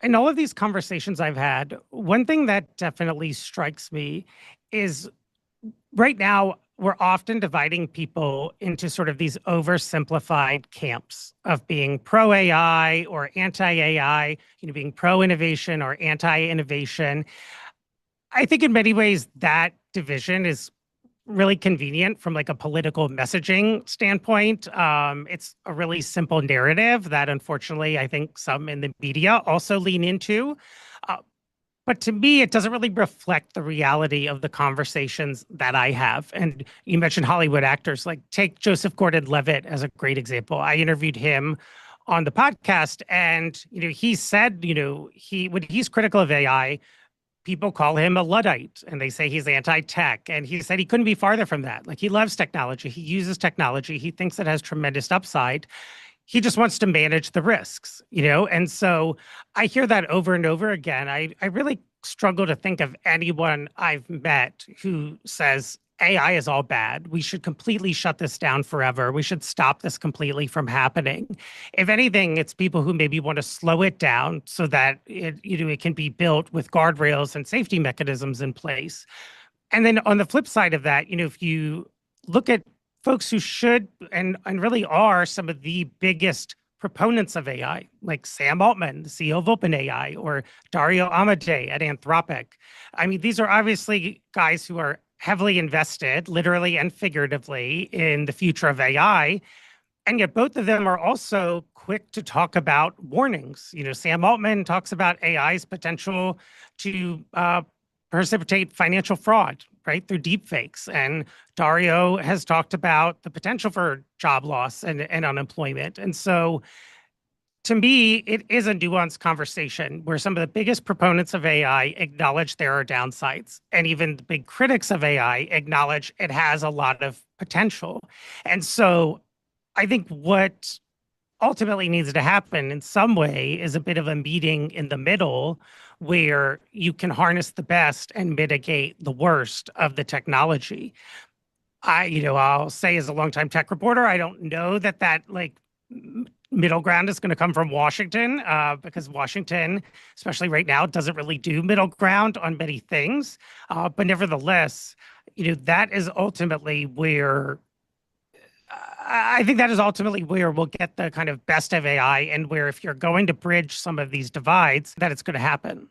in all of these conversations I've had, one thing that definitely strikes me is right now we're often dividing people into sort of these oversimplified camps of being pro AI or anti AI, being pro innovation or anti innovation. I think in many ways that division is really convenient from like a political messaging standpoint. It's a really simple narrative that unfortunately I think some in the media also lean into. Uh, but to me, it doesn't really reflect the reality of the conversations that I have. And you mentioned Hollywood actors, like take Joseph Gordon-Levitt as a great example. I interviewed him on the podcast, and he said, he when he's critical of AI, people call him a Luddite and they say he's anti-tech. And he said he couldn't be farther from that. Like he loves technology. He uses technology. He thinks it has tremendous upside. He just wants to manage the risks. And so I hear that over and over again. I really struggle to think of anyone I've met who says AI is all bad. We should completely shut this down forever. We should stop this completely from happening. If anything, it's people who maybe want to slow it down so that it can be built with guardrails and safety mechanisms in place. And then on the flip side of that, if you look at folks who should and really are some of the biggest proponents of AI, like Sam Altman, the CEO of OpenAI, or Dario Amodei at Anthropic. I mean, these are obviously guys who are heavily invested, literally and figuratively, in the future of AI. And yet both of them are also quick to talk about warnings. Sam Altman talks about AI's potential to precipitate financial fraud, right, through deepfakes. And Dario has talked about the potential for job loss and unemployment. And so to me, it is a nuanced conversation where some of the biggest proponents of AI acknowledge there are downsides. And even the big critics of AI acknowledge it has a lot of potential. And so I think what ultimately needs to happen in some way is a bit of a meeting in the middle where you can harness the best and mitigate the worst of the technology. I'll say as a longtime tech reporter, I don't know that like middle ground is going to come from Washington because Washington, especially right now, doesn't really do middle ground on many things. But nevertheless, that is ultimately where I think that is ultimately where we'll get the kind of best of AI and where if you're going to bridge some of these divides, that it's going to happen.